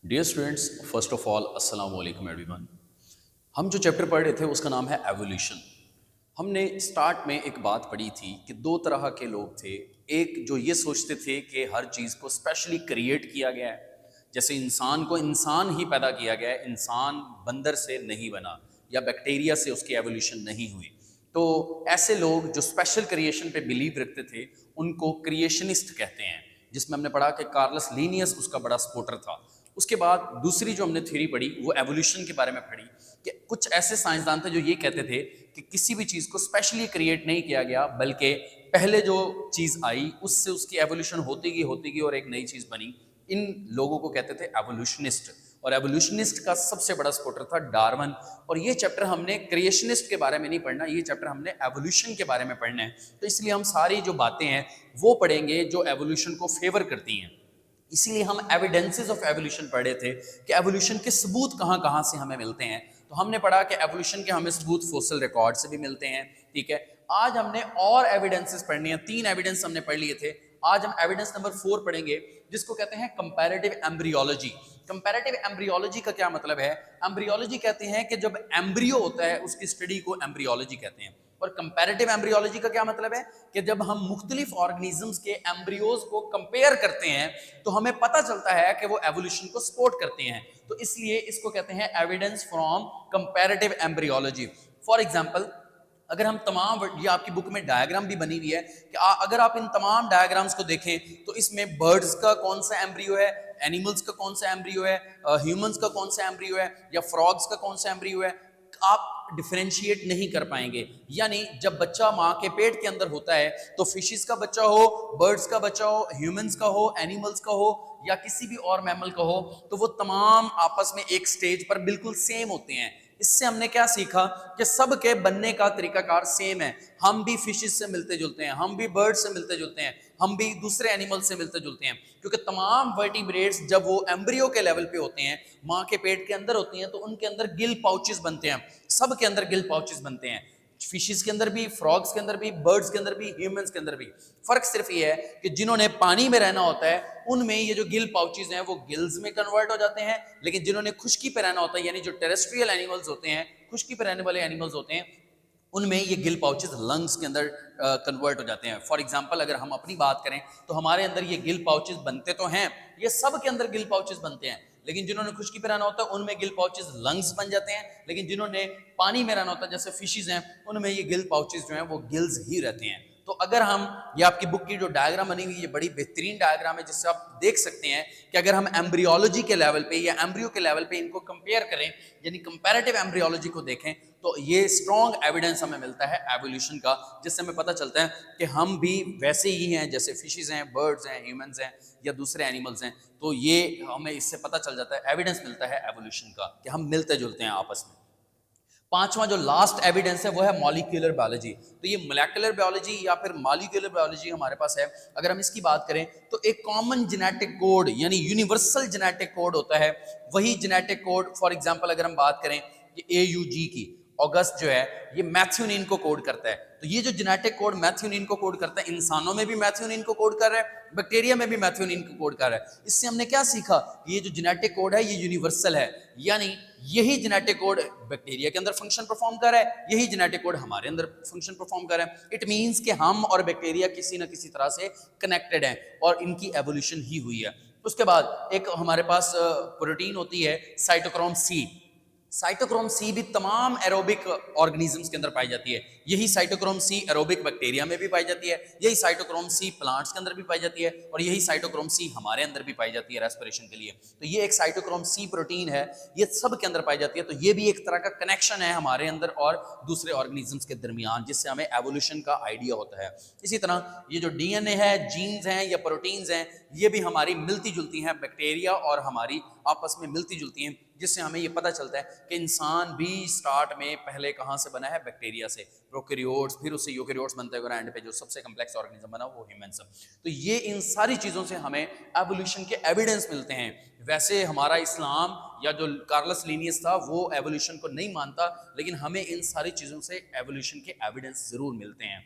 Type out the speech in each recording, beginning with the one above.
Dear students, first of all अस्सलाम वालेकुम everyone. हम जो चैप्टर पढ़ रहे थे उसका नाम है एवोल्यूशन। हमने स्टार्ट में एक बात पढ़ी थी कि दो तरह के लोग थे। एक जो ये सोचते थे कि हर चीज़ को स्पेशली क्रिएट किया गया है, जैसे इंसान को इंसान ही पैदा किया गया है, इंसान बंदर से नहीं बना या बैक्टीरिया से उसकी एवोल्यूशन नहीं हुई। तो ऐसे लोग जो स्पेशल क्रिएशन पे बिलीव रखते थे उनको क्रिएशनिस्ट कहते हैं, जिसमें हमने पढ़ा कि कार्लस लीनियस उसका बड़ा सपोर्टर था। उसके बाद दूसरी जो हमने थ्योरी पढ़ी वो एवोल्यूशन के बारे में पढ़ी कि कुछ ऐसे साइंसदान थे जो ये कहते थे कि किसी भी चीज़ को स्पेशली क्रिएट नहीं किया गया, बल्कि पहले जो चीज़ आई उससे उसकी एवोल्यूशन होती गई और एक नई चीज़ बनी। इन लोगों को कहते थे एवोल्यूशनिस्ट, और एवोल्यूशनिस्ट का सबसे बड़ा सपोर्टर था डार्विन। और ये चैप्टर हमने क्रिएशनिस्ट के बारे में नहीं पढ़ना, ये चैप्टर हमने एवोल्यूशन के बारे में पढ़ना है। तो इसलिए हम सारी जो बातें हैं वो पढ़ेंगे जो एवोल्यूशन को फेवर करती हैं। इसीलिए हम एविडेंसेस ऑफ एवोल्यूशन पढ़े थे कि एवोल्यूशन के सबूत कहाँ कहाँ से हमें मिलते हैं। तो हमने पढ़ा कि एवोल्यूशन के हमें सबूत फोसिल रिकॉर्ड से भी मिलते हैं। ठीक है, आज हमने और एविडेंसेस पढ़नी है। 3 एविडेंस हमने पढ़ लिए थे, आज हम एविडेंस नंबर 4 पढ़ेंगे, जिसको कहते हैं कंपैरेटिव एम्ब्रियोलॉजी। कंपैरेटिव एम्ब्रियोलॉजी का क्या मतलब है? एम्ब्रियोलॉजी कहते हैं कि जब एम्ब्रियो होता है उसकी स्टडी को एम्ब्रियोलॉजी कहते हैं। और कंपैरेटिव एम्ब्रियोलॉजी का क्या मतलब है कि जब हम मुख्तलिफ ऑर्गेनिजम्स के एम्ब्रियोज को कंपेयर करते हैं तो हमें पता चलता है कि वो एवोल्यूशन को सपोर्ट करते हैं। तो इसलिए इसको कहते हैं evidence from comparative embryology. For example, अगर हम तमाम, ये आपकी बुक में डायग्राम भी बनी हुई है कि अगर आप इन तमाम डायग्राम्स को देखें तो इसमें बर्ड्स का कौन सा एम्ब्रियो है, एनिमल्स का कौन सा एम्ब्रियो है, ह्यूमंस का कौन सा एम्ब्रियो है, या फ्रॉग्स का कौन सा एम्ब्रियो है, आप डिफरेंशिएट नहीं कर पाएंगे। यानी जब बच्चा माँ के पेट के अंदर होता है तो फिशेस का बच्चा हो, बर्ड्स का बच्चा हो, ह्यूमंस का हो, एनिमल्स का हो, या किसी भी और मैमल का हो, तो वो तमाम आपस में एक स्टेज पर बिल्कुल सेम होते हैं। इससे हमने क्या सीखा कि सबके बनने का तरीकाकार सेम है। हम भी फिशेस से मिलते जुलते हैं, हम भी बर्ड से मिलते जुलते हैं, हम भी दूसरे एनिमल से मिलते जुलते हैं, क्योंकि तमाम वर्टिब्रेट्स जब वो एम्ब्रियो के लेवल पे होते हैं, माँ के पेट के अंदर होती हैं, तो उनके अंदर गिल पाउचेस बनते हैं। सब के अंदर गिल पाउचेस बनते हैं, फिशेस के अंदर भी, फ्रॉग्स के अंदर भी, बर्ड्स के अंदर भी, ह्यूमंस के अंदर भी। फर्क सिर्फ ये है कि जिन्होंने पानी में रहना होता है उनमें ये जो गिल पाउचेस हैं वो गिल्स में कन्वर्ट हो जाते हैं, लेकिन जिन्होंने खुश्की पे रहना होता है, यानी जो टेरेस्ट्रियल एनिमल्स होते हैं, खुश्की पे रहने वाले एनिमल्स होते हैं, उनमें ये गिल पाउचेस लंग्स के अंदर कन्वर्ट हो जाते हैं। फॉर एग्जांपल, अगर हम अपनी बात करें तो हमारे अंदर ये गिल पाउचेस बनते तो हैं, ये सब के अंदर गिल पाउचेस बनते हैं, लेकिन जिन्होंने खुश्की पे रहना होता है उनमें गिल पाउचेस लंग्स बन जाते हैं, लेकिन जिन्होंने पानी में रहना होता है जैसे फिशेस हैं उनमें ये गिल पाउचेस जो हैं वो गिल्स ही रहते हैं। तो अगर हम, ये आपकी बुक की जो डायग्राम बनी हुई है, ये बड़ी बेहतरीन डायग्राम है, जिससे आप देख सकते हैं कि अगर हम एम्ब्रियोलॉजी के लेवल पे या एम्ब्रियो के लेवल पे इनको कंपेयर करें, यानी कंपैरेटिव एम्ब्रियोलॉजी को देखें, तो ये स्ट्रॉन्ग एविडेंस हमें मिलता है एवोल्यूशन का, जिससे हमें पता चलता है कि हम भी वैसे ही हैं जैसे फिशेस हैं, बर्ड्स हैं, ह्यूमंस हैं या दूसरे एनिमल्स हैं। तो ये हमें इससे पता चल जाता है, एविडेंस मिलता है एवोल्यूशन का कि हम मिलते जुलते हैं आपस में। पांचवा जो लास्ट एविडेंस है वो है मॉलिक्यूलर बायोलॉजी। तो ये मोलेकुलर बायोलॉजी या फिर मॉलिक्यूलर बायोलॉजी हमारे पास है। अगर हम इसकी बात करें तो एक कॉमन जेनेटिक कोड यानी यूनिवर्सल जेनेटिक कोड होता है, वही जेनेटिक कोड, फॉर एग्जांपल अगर हम बात करें कि AUG की, ऑगस्ट जो है, ये मैथ्यूनिन को कोड करता है। तो ये जो जेनेटिक कोड मैथ्यूनिन को कोड करता है, इंसानों में भी मैथ्यूनिन को कोड कर रहा है, बैक्टीरिया में भी मैथ्यूनिन को कोड कर रहा है। इससे हमने क्या सीखा? ये जो जेनेटिक कोड है ये यूनिवर्सल है, यानी यही जेनेटिक कोड बैक्टीरिया के अंदर फंक्शन परफॉर्म कर रहा है, यही जेनेटिक कोड हमारे अंदर फंक्शन परफॉर्म कर रहा है। इट मींस कि हम और बैक्टीरिया किसी ना किसी तरह से कनेक्टेड हैं और इनकी एवोल्यूशन ही हुई है। उसके बाद एक हमारे पास प्रोटीन होती है साइटोक्रोम C। साइटोक्रोम C भी तमाम एरोबिक ऑर्गेनिजम्स के अंदर पाई जाती है। यही साइटोक्रोम C एरोबिक बैक्टीरिया में भी पाई जाती है, यही साइटोक्रोम C प्लांट्स के अंदर भी पाई जाती है, और यही साइटोक्रोम C हमारे अंदर भी पाई जाती है रेस्पिरेशन के लिए। तो ये एक साइटोक्रोम C प्रोटीन है, ये सब के अंदर पाई जाती है। तो ये भी एक तरह का कनेक्शन है हमारे अंदर और दूसरे ऑर्गेनिजम्स के दरमियान, जिससे हमें एवोल्यूशन का आइडिया होता है। इसी तरह ये जो DNA है, जीन्स हैं या प्रोटीन्स हैं, ये भी हमारी मिलती जुलती हैं, बैक्टीरिया और हमारी आपस में मिलती जुलती हैं, जिससे हमें ये पता चलता है कि इंसान भी स्टार्ट में पहले कहाँ से बना है? बैक्टीरिया से, प्रोकैरियोट्स, फिर उससे यूकैरियोट्स बनते हैं, एंड पे जो सबसे कम्प्लेक्स ऑर्गेनिज्म बना वो ह्यूमंस। तो ये इन सारी चीज़ों से हमें एवोल्यूशन के एविडेंस मिलते हैं। वैसे हमारा इस्लाम या जो कार्लस लीनियस था वो एवोल्यूशन को नहीं मानता, लेकिन हमें इन सारी चीज़ों से एवोल्यूशन के एविडेंस ज़रूर मिलते हैं।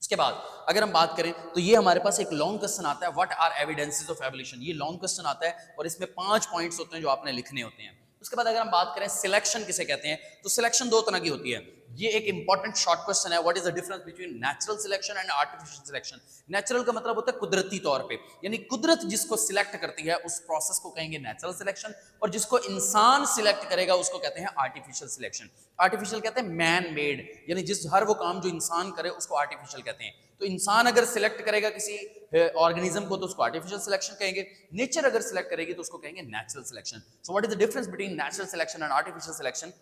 उसके बाद अगर हम बात करें तो ये हमारे पास एक लॉन्ग क्वेश्चन आता है, what are evidences of evolution. ये लॉन्ग क्वेश्चन आता है और इसमें 5 पॉइंट्स होते हैं जो आपने लिखने होते हैं। उसके बाद अगर हम बात करें सिलेक्शन किसे कहते हैं, तो सिलेक्शन दो तरह की होती है। ये एक इंपॉर्टेंट शॉर्ट क्वेश्चन है, what is the difference between natural selection and artificial selection. Natural का मतलब होता है कुदरती तौर पे, यानी कुदरत जिसको सिलेक्ट करती है उस प्रोसेस को कहेंगे नेचुरल सिलेक्शन, और जिसको इंसान सिलेक्ट करेगा उसको कहते हैं आर्टिफिशियल सिलेक्शन। आर्टिफिशियल कहते हैं मैन मेड, यानी जिस हर वो काम जो इंसान करे उसको आर्टिफिशियल कहते हैं। तो इंसान अगर सिलेक्ट करेगा किसी ऑर्गेनिज्म को तो उसको आर्टिफिशियल सिलेक्शन कहेंगे, नेचर अगर सिलेक्ट करेगी तो उसको कहेंगे natural selection. So what is the difference between natural selection and artificial selection.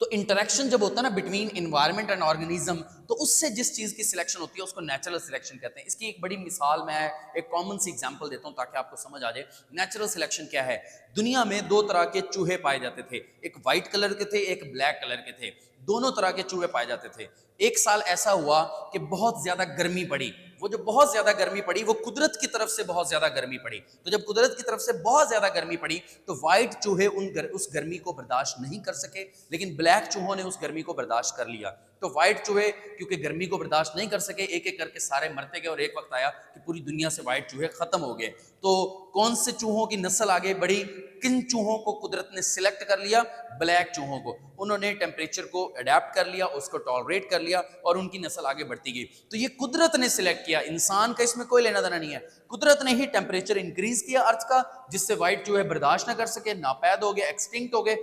तो इंटरेक्शन जब होता है ना बिटवीन एनवायरनमेंट एंड ऑर्गेनिज्म, तो उससे जिस चीज की सिलेक्शन होती है उसको नेचुरल सिलेक्शन कहते हैं। इसकी एक बड़ी मिसाल, मैं एक कॉमन सी एग्जांपल देता हूं ताकि आपको समझ आ जाए नेचुरल सिलेक्शन क्या है। दुनिया में दो तरह के चूहे पाए जाते थे, एक व्हाइट कलर के थे, एक ब्लैक कलर के थे। दोनों तरह के चूहे पाए जाते थे। एक साल ऐसा हुआ कि बहुत ज्यादा गर्मी पड़ी, वो जो बहुत ज्यादा गर्मी पड़ी वो कुदरत की तरफ से बहुत ज्यादा गर्मी पड़ी। तो जब कुदरत की तरफ से बहुत ज्यादा गर्मी पड़ी तो व्हाइट चूहे उस गर्मी को बर्दाश्त नहीं कर सके, लेकिन ब्लैक चूहों ने उस गर्मी को बर्दाश्त कर लिया। तो व्हाइट चूहे क्योंकि गर्मी को बर्दाश्त नहीं कर सके, एक एक करके सारे मरते गए और एक वक्त आया कि पूरी दुनिया से व्हाइट चूहे खत्म हो गए। तो कौन से चूहों की नस्ल आगे बढ़ी, किन चूहों को कुदरत ने सिलेक्ट कर लिया, ब्लैक चूहों को। उन्होंने टेम्परेचर को अडेप्ट कर लिया, उसको टॉलरेट कर लिया और उनकी नस्ल आगे बढ़ती गई। तो ये कुदरत ने सिलेक्ट किया, इंसान का इसमें कोई लेना देना नहीं है। कुदरत ने ही टेम्परेचर इंक्रीज किया अर्थ का, जिससे व्हाइट चूहे बर्दाश्त ना कर सके, नापैद हो गए, एक्सटिंक्ट हो गए,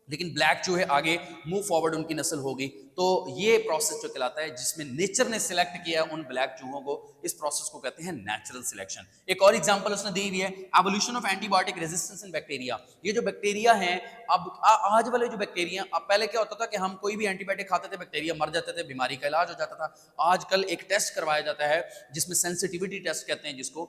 लेकिन ब्लैक चूहे आगे मूव फॉरवर्ड, उनकी नस्ल हो गई। तो ये प्रोसेस जो कहलाता है जिसमें नेचर ने सिलेक्ट किया उन ब्लैक चूहों को, इस प्रोसेस को कहते हैं नेचुरल सिलेक्शन। एक और एग्जांपल उसने दी हुई है, evolution of antibiotic resistance in bacteria. ये जो बैक्टीरिया हैं, अब आज वाले जो बैक्टीरिया, अब पहले क्या होता था कि हम कोई भी एंटीबायोटिक खाते थे, बैक्टीरिया मर जाते थे, बीमारी का इलाज हो जाता था। आजकल एक टेस्ट करवाया जाता है जिसमें सेंसिटिविटी टेस्ट कहते हैं, जिसको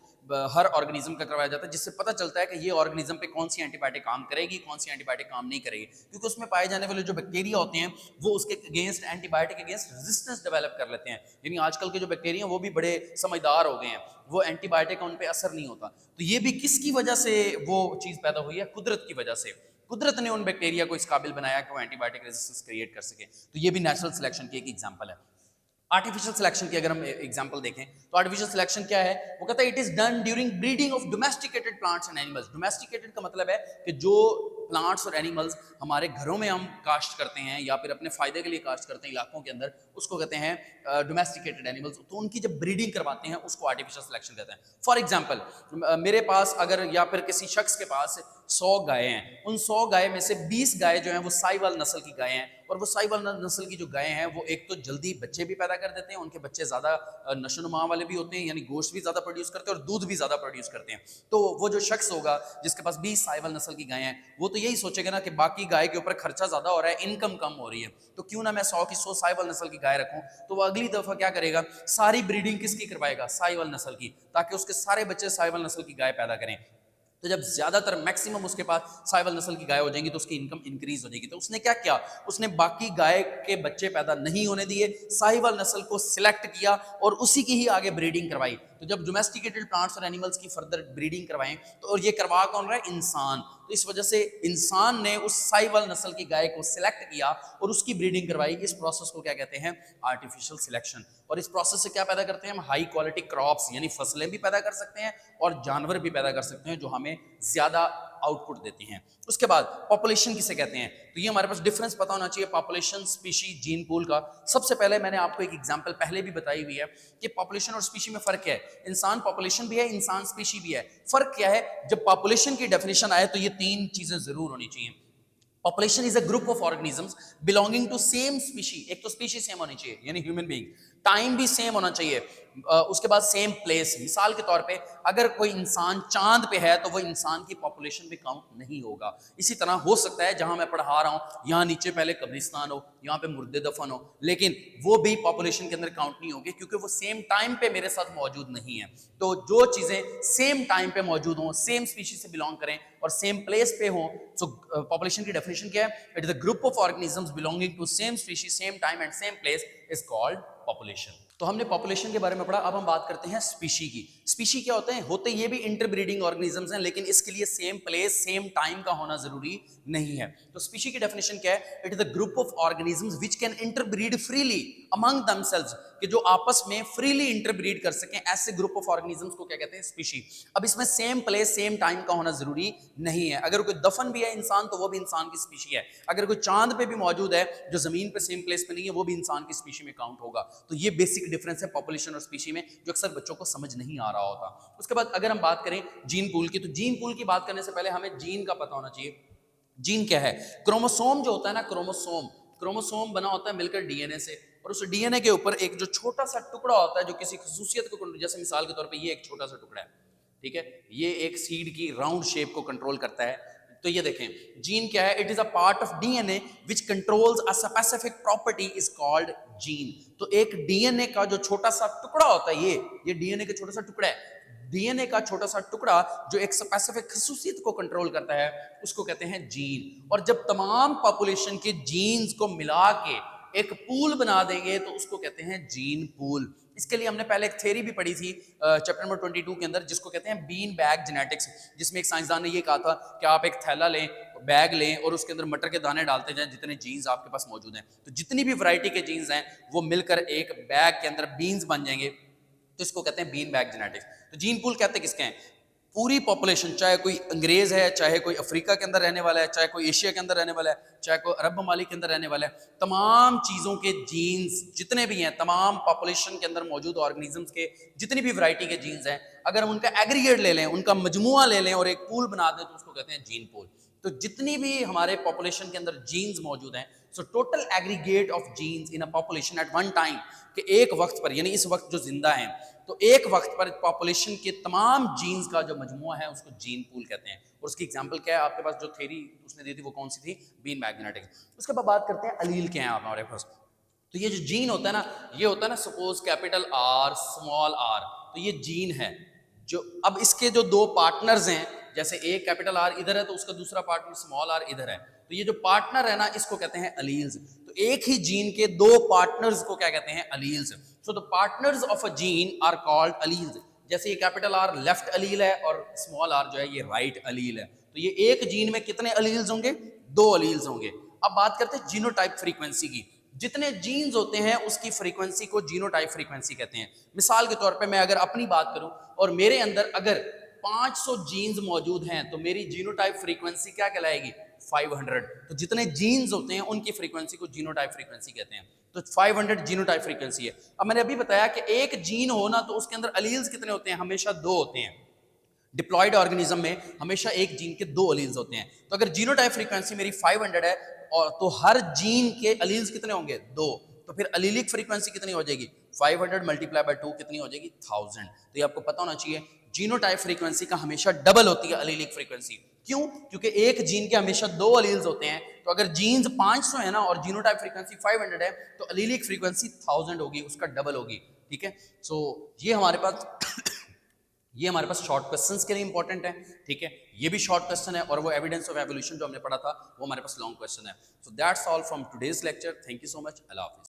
हर ऑर्गेनिज्म का करवाया जाता है, जिससे पता चलता है कि ये ऑर्गेनिज्म पे कौन सी एंटीबायोटिक काम करेगी, कौन सी एंटीबायोटिक काम नहीं करेगी, क्योंकि उसमें पाए जाने वाले जो बैक्टीरिया होते हैं वो उसके against, antibiotic against resistance develop कर लेते हैं। यानी आजकल के जो बैक्टीरिया वो भी बड़े समझदार हो गए हैं, वो एंटीबायोटिक का उन पे असर नहीं होता। तो ये भी किसकी वजह से वो चीज पैदा हुई है, कुदरत की वजह से। कुदरत ने उन बैक्टीरिया को इस काबिल बनाया कि वो एंटीबायोटिक रेजिस्टेंस क्रिएट कर सके। तो ये भी नेचुरल सिलेक्शन की एक एग्जांपल है। आर्टिफिशियल सिलेक्शन की अगर हम एग्जांपल देखें तो आर्टिफिशियल सिलेक्शन क्या है, वो कहता है it is done during breeding of domesticated plants and animals. Domesticated का मतलब है कि जो प्लांट्स और एनिमल्स हमारे घरों में हम काश्त करते हैं या फिर अपने फायदे के लिए काश्त करते हैं इलाकों के अंदर, उसको कहते हैं डोमेस्टिकेटेड एनिमल्स। तो उनकी जब ब्रीडिंग करवाते हैं उसको आर्टिफिशियल सिलेक्शन कहते हैं। फॉर एग्जाम्पल, मेरे पास अगर या फिर किसी शख्स के पास 100 गायें हैं, उन 100 गाय में से 20 गाय जो हैं वो साहिवाल नस्ल की गायें हैं, और वो साहिवाल नस्ल की जो गायें हैं वो एक तो जल्दी बच्चे भी पैदा कर देते हैं, उनके बच्चे ज़्यादा नशोनुमा वाले भी होते हैं, यानी गोश्त भी ज़्यादा प्रोड्यूस करते हैं और दूध भी ज़्यादा प्रोड्यूस करते हैं। तो वो जो शख्स होगा जिसके पास 20 साहिवाल नस्ल की गायें हैं, वो तो यही सोचेगा ना कि बाकी गाय के ऊपर खर्चा ज़्यादा हो रहा है, इनकम कम हो रही है, तो क्यों ना मैं 100 की 100 साहिवाल नस्ल की गाय रखूँ। तो वो अगली दफ़ा क्या करेगा, सारी ब्रीडिंग किसकी करवाएगा, साहिवाल नस्ल की, ताकि उसके सारे बच्चे साहिवाल नस्ल की गाय पैदा करें। तो जब ज्यादातर मैक्सिमम उसके पास साहिवाल नस्ल की गाय हो जाएंगी तो उसकी इनकम इंक्रीज हो जाएगी। तो उसने क्या किया, उसने बाकी गाय के बच्चे पैदा नहीं होने दिए, साहिवाल नस्ल को सिलेक्ट किया और उसी की ही आगे ब्रीडिंग करवाई। तो जब डोमेस्टिकेटेड प्लांट्स और एनिमल्स की फर्दर ब्रीडिंग करवाएं तो, और ये करवा कौन रहा है, इंसान। तो इस वजह से इंसान ने उस साहिवाल नस्ल की गाय को सिलेक्ट किया और उसकी ब्रीडिंग करवाई। इस प्रोसेस को क्या कहते हैं, आर्टिफिशियल सिलेक्शन। और इस प्रोसेस से क्या पैदा करते हैं हम, हाई क्वालिटी क्रॉप्स, यानी फसलें भी पैदा कर सकते हैं और जानवर भी पैदा कर सकते हैं जो हमें ज्यादा आउटपुट देती हैं। उसके बाद पॉपुलेशन किसे कहते हैं, तो ये हमारे पास डिफरेंस पता होना चाहिए पॉपुलेशन, स्पीशी, जीन पूल का। सबसे पहले मैंने आपको एक एग्जांपल पहले भी बताई हुई है कि पॉपुलेशन और स्पीशी में फर्क क्या है। इंसान पॉपुलेशन भी है, इंसान स्पीशी भी है। फर्क क्या है, जब पॉपुलेशन की डेफिनेशन आए तो ये तीन चीजें जरूर होनी चाहिए। Population is a group of organisms belonging to same species. एक तो स्पीशी सेम होनी चाहिए यानी ह्यूमन बीइंग, टाइम भी सेम होना चाहिए, उसके बाद सेम प्लेस। मिसाल के तौर पे अगर कोई इंसान चांद पे है तो वो इंसान की पॉपुलेशन में काउंट नहीं होगा। इसी तरह हो सकता है जहां मैं पढ़ा रहा हूं यहाँ नीचे पहले कब्रिस्तान हो, यहाँ पे मुर्दे दफन हो, लेकिन वो भी पॉपुलेशन के अंदर काउंट नहीं होगी क्योंकि वो सेम टाइम पे मेरे साथ मौजूद नहीं है। तो जो चीजें सेम टाइम पे मौजूद हों, सेम स्पीशीज से बिलोंग करें और सेम प्लेस पे हों, सो पॉपुलेशन की डेफिनेशन क्या है, it is a group of organisms belonging to same species, same time and same place is called population. तो हमने पॉपुलेशन के बारे में पढ़ा, अब हम बात करते हैं स्पीशी की। स्पीशी क्या होते हैं? होते ये भी इंटरब्रीडिंग ऑर्गेनिजम्स हैं, लेकिन इसके लिए सेम प्लेस सेम टाइम का होना जरूरी नहीं है। तो स्पीशी की डेफिनेशन क्या है? It is the group of organisms which can interbreed freely among themselves, कि जो आपस में फ्रीली इंटरब्रीड कर सकें, ऐसे ग्रुप ऑफ ऑर्गेनिजम्स को क्या कहते हैं? स्पीशी। अब इसमें सेम प्लेस सेम टाइम का होना जरूरी नहीं है। अगर कोई दफन भी है इंसान तो वो भी इंसान की स्पीशी है। अगर कोई चांद पे भी मौजूद है जो जमीन पे सेम प्लेस पे नहीं है, वो भी इंसान की स्पीशी में काउंट होगा। तो ये बेसिक डिफरेंस है पॉपुलेशन और स्पीशी में, जो अक्सर बच्चों को समझ नहीं आ रहा होता। उसके बाद अगर हम बात करें जीन पूल की, तो जीन पूल की बात करने से पहले हमें जीन का पता होना चाहिए। जीन क्या है? क्रोमोसोम जो होता है ना, क्रोमोसोम बना होता है मिलकर डीएनए से, और उस डीएनए के ऊपर एक जो छोटा सा टुकड़ा होता है जो किसी खसूसियत को, जैसे मिसाल के तौर पे ये एक छोटा सा टुकड़ा है, ठीक है, ये एक सीड की राउंड शेप को कंट्रोल करता है। तो ये देखें, जीन क्या है? It is a part of DNA which controls a specific property is called gene. तो एक डीएनए का जो छोटा सा टुकड़ा होता है, ये डीएनए का छोटा सा टुकड़ा है। डीएनए का छोटा सा टुकड़ा जो एक स्पेसिफिक खसूसियत को कंट्रोल करता है, उसको कहते हैं जीन। और जब तमाम पॉपुलेशन के जीन्स को मिला के एक पूल बना देंगे तो उसको कहते हैं जीन पूल। इसके लिए हमने पहले एक थ्योरी भी पढ़ी थी चैप्टर नंबर 22 के अंदर, जिसको कहते हैं बीन बैग जेनेटिक्स, जिसमें एक साइंसदान ने ये कहा था कि आप एक थैला लें, बैग लें और उसके अंदर मटर के दाने डालते जाएं जितने जीन्स आपके पास मौजूद हैं। तो जितनी भी वैरायटी के जीन्स हैं वो मिलकर एक बैग के अंदर बीन्स बन जाएंगे, तो इसको कहते हैं बीन बैग जेनेटिक्स। तो जीन पूल कहते हैं किसके हैं? पूरी पॉपुलेशन, चाहे कोई अंग्रेज है, चाहे कोई अफ्रीका के अंदर रहने वाला है, चाहे कोई एशिया के अंदर रहने वाला है, चाहे कोई अरब ममालिक के अंदर रहने वाला है, तमाम चीज़ों के जीन्स जितने भी हैं, तमाम पॉपुलेशन के अंदर मौजूद ऑर्गेनिजम्स के जितनी भी वैरायटी के जीन्स हैं, अगर हम उनका एग्रीगेट ले लें, उनका मजमुआ ले लें और एक पूल बना दें तो उसको कहते हैं जीन पूल। तो जितनी भी हमारे पॉपुलेशन के अंदर जीन्स मौजूद हैं, so total aggregate of genes in a population at one time, कि एक वक्त पर, यानी इस वक्त जो जिंदा हैं, तो एक वक्त पर पॉपुलेशन के तमाम जीन्स का जो मजमुआ है उसको जीन पूल कहते हैं। और उसकी एग्जांपल क्या है? आपके पास जो थ्योरी उसने दी थी वो कौन सी थी? Bean bag genetics. उसके बाद बात करते हैं अलील के हैं हमारे पास। तो ये जो जीन होता है ना, ये होता है ना, suppose capital R small R, तो ये जीन है। जो अब इसके जो दो पार्टनर्स हैं, जैसे एक कैपिटल आर इधर है तो उसका दूसरा पार्टनर स्मॉल आर इधर है, तो ये जो पार्टनर है ना, इसको कहते हैं अलील्स। तो एक ही जीन के दो पार्टनर्स को क्या कहते हैं? Alleles. So the partners of a gene are called alleles. जैसे ये कैपिटल आर लेफ्ट अलील है और स्मॉल आर जो है ये राइट अलील है, तो ये एक जीन में कितने अलील्स होंगे? दो अलील्स होंगे। अब बात करते हैं जीनोटाइप फ्रीक्वेंसी की। जितने जीन्स होते हैं उसकी फ्रीक्वेंसी को जीनोटाइप फ्रीक्वेंसी कहते हैं। मिसाल के तौर पे मैं अगर अपनी बात करूं और मेरे अंदर अगर 500 जीन्स मौजूद हैं तो मेरी जीनोटाइप फ्रीक्वेंसी क्या कहलाएगी? 500। तो जितने जीन्स होते हैं उनकी फ्रीक्वेंसी को जीनोटाइप फ्रीक्वेंसी कहते हैं। तो 500 जीनोटाइप फ्रीक्वेंसी है। अब मैंने अभी बताया कि एक जीन हो ना तो उसके अंदर अलील्स कितने होते हैं? हमेशा दो होते हैं। डिप्लॉयड ऑर्गेनिज्म में हमेशा एक जीन के दो अलील्स होते हैं। तो अगर जीनोटाइप फ्रीक्वेंसी मेरी 500 है और तो हर जीन के अलील्स कितने होंगे? दो। तो फिर अलीलिक फ्रीक्वेंसी कितनी हो जाएगी? 500 मल्टीप्लाई बाय 2 कितनी हो जाएगी? 1000। तो ये आपको पता होना चाहिए, जीनोटाइप फ्रीक्वेंसी का हमेशा डबल होती है अलीलिक फ्रीक्वेंसी। क्यों? क्योंकि एक जीन के हमेशा दो अलील्स होते हैं। तो अगर जीन्स 500 है ना और जीनोटाइप फ्रीक्वेंसी 500 है तो अलीलिक फ्रीक्वेंसी 1000 होगी, उसका डबल होगी। ठीक है, सो ये हमारे पास शॉर्ट क्वेश्चंस के लिए इंपॉर्टेंट है। ठीक है, ये भी शॉर्ट क्वेश्चन है और वो एविडेंस ऑफ एवोल्यूशन जो हमने पढ़ा था वो हमारे पास लॉन्ग क्वेश्चन है। So that's all from today's lecture. Thank you so much. Allah Hafiz.